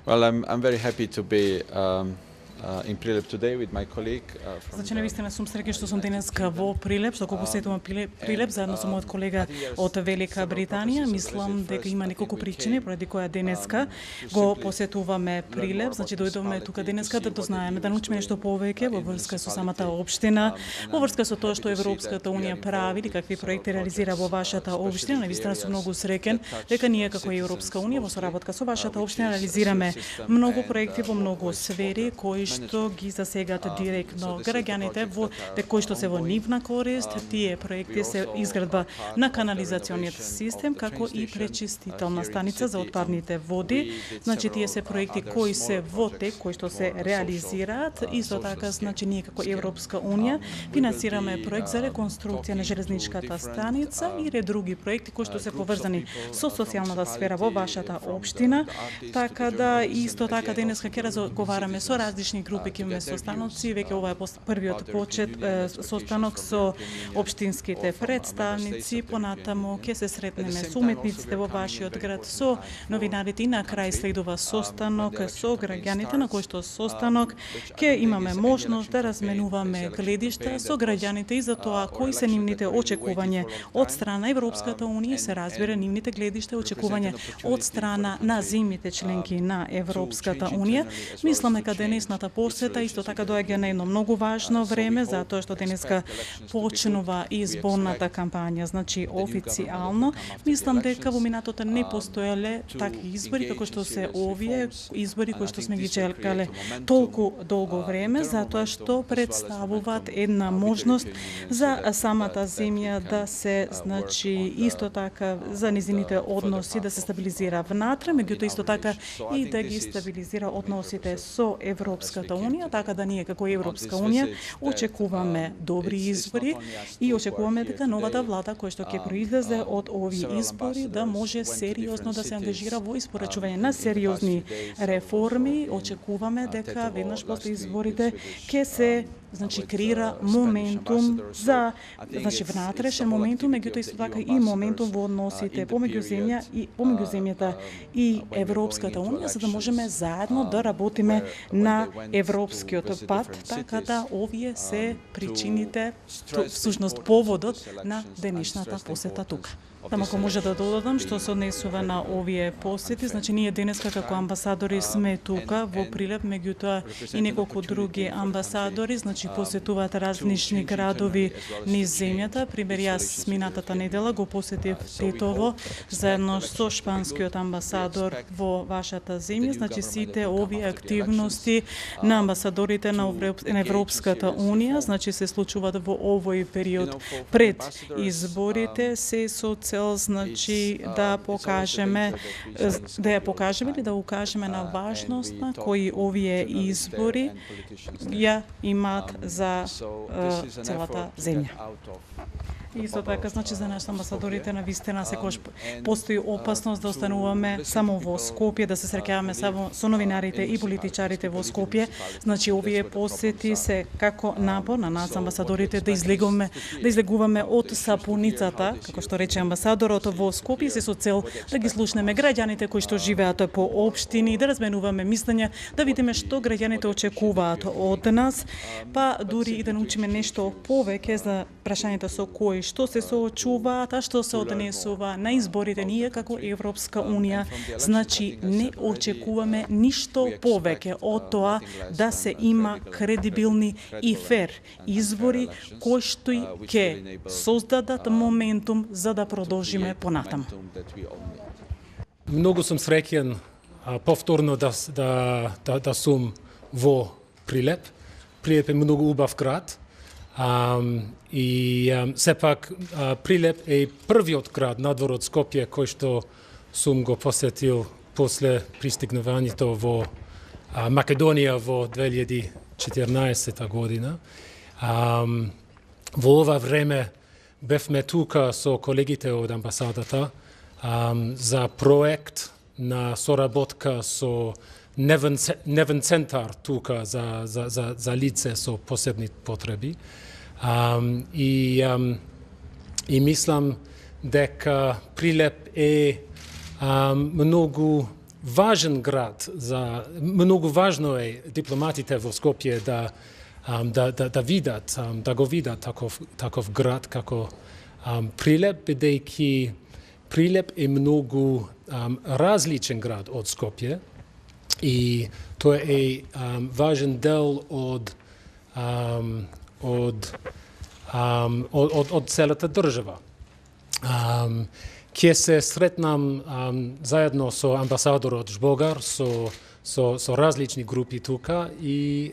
Well, I'm very happy to be in Prilep today with my colleague from Значи, навистина сум среќен што сум денеска во Прилеп, што го посетувам Прилеп заедно со мојот колега од Велика Британија. Мислам дека има неколку причини поради која денеска го посетуваме Прилеп. Значи, дојдовме тука денеска да дознаеме, да научиме нешто повеќе во врска со самата општина, во врска со тоа што Европската унија прави и какви проекти реализира во вашата општина. Навистина сум многу среќен дека ние како Европска унија во соработка со вашата општина реализираме многу проекти во многу сфери кои што ги засегат директно граѓаните кои што се во нивна корист. Тие проекти се изградба на канализациониот систем како и пречистителна станица за отпадните води. Значи тие се проекти кои се во тек, кои што се реализираат. Исто така, значи ние како Европска унија финансираме проект за реконструкција на железничката станица и ред други проекти кои што се поврзани со социјалната сфера во вашата општина. Така да исто така денеска ќе разговараме со различни групи, ќе имаме состаноци, веќе ова е првиот состанок со општинските представници, понатаму ќе се сретнеме со уметниците во вашиот град, со новинарите и на крај следува состанок со граѓаните, на кој што состанок ќе имаме можност да разменуваме гледишта со граѓаните и за тоа кои се нивните очекувања од страна Европската унија, се разбира нивните гледишта и очекувања од страна на земјите членки на Европската унија. Мислам дека денесната посета исто така доаѓа на едно многу важно време, затоа што денеска почнува изборната кампања, значи официјално. Мислам дека во минатото не постоеле такви избори како што се овие избори кои што сме ги чекале толку долго време, затоа што представуваат една можност за самата земја да се, значи, исто така за низините односи да се стабилизира внатре, меѓутоа исто така и да ги стабилизира односите со Европската унија, така да ние како Европска унија очекуваме добри избори и очекуваме дека новата влада која што ќе произлезе од овие избори да може сериозно да се ангажира во испорачување на сериозни реформи. Очекуваме дека веднаш после изборите ќе се, значи, креира моментум за, значи, внатрешен моментум, меѓутоа исто така и моментум во односите помеѓу земјата и Европската унија, за да можеме заедно да работиме на европскиот пат, така да овие се причините, всушност поводот на денешната посета тука. Само ако може да додадам што се однесува на овие посети, значи ние денеска како амбасадори сме тука во Прилеп, меѓутоа и неколку други амбасадори, значи посетуваат различни градови низ земјата. Пример, јас минатата недела го посетив Тетово заедно со шпанскиот амбасадор во вашата земја. Значи сите овие активности на амбасадорите на Европската унија, значи се случуваат во овој период пред изборите, се со цел, значи, да покажеме или да укажеме на важност на кои овие избори ја имаат за целата земја. Исто така, значи, за нас амбасадорите на вистина секогаш постои опасност да остануваме само во Скопје, да се среќаваме само со новинарите и политичарите во Скопје. Значи, овие посети се како напор на нас амбасадорите да излегуваме од сапуницата, како што рече амбасадорот во Скопје, се со цел да ги слушнеме граѓаните кои што живеат по општини, да разменуваме мислења, да видиме што граѓаните очекуваат од нас, па дури и да научиме нешто повеќе за прашањата со кои што се соочуваат, а што се однесува на изборите. Ние како Европска унија, значи, не очекуваме ништо повеќе од тоа да се има кредибилни и фер избори кои што ќе создадат моментум за да продолжиме понатаму. Многу сум среќен повторно да сум во Прилеп. Прилеп е многу убав град. Сепак Прилеп е првиот град надвор од Скопје кој што сум го посетил после пристигнувањето во Македонија во 2014 година. Во ова време бевме тука со колегите од амбасадата за проект на соработка со Невен центар тука за лице со посебни потреби. И мислам дека Прилеп е многу важен град, много важно е дипломатите во Скопје да го видат таков град како Прилеп, бидејќи Прилеп е многу различен град од Скопје и тој е важен дел од целата држава. Ќе се сретнам заедно со амбасадорот Жбогар, со различни групи тука и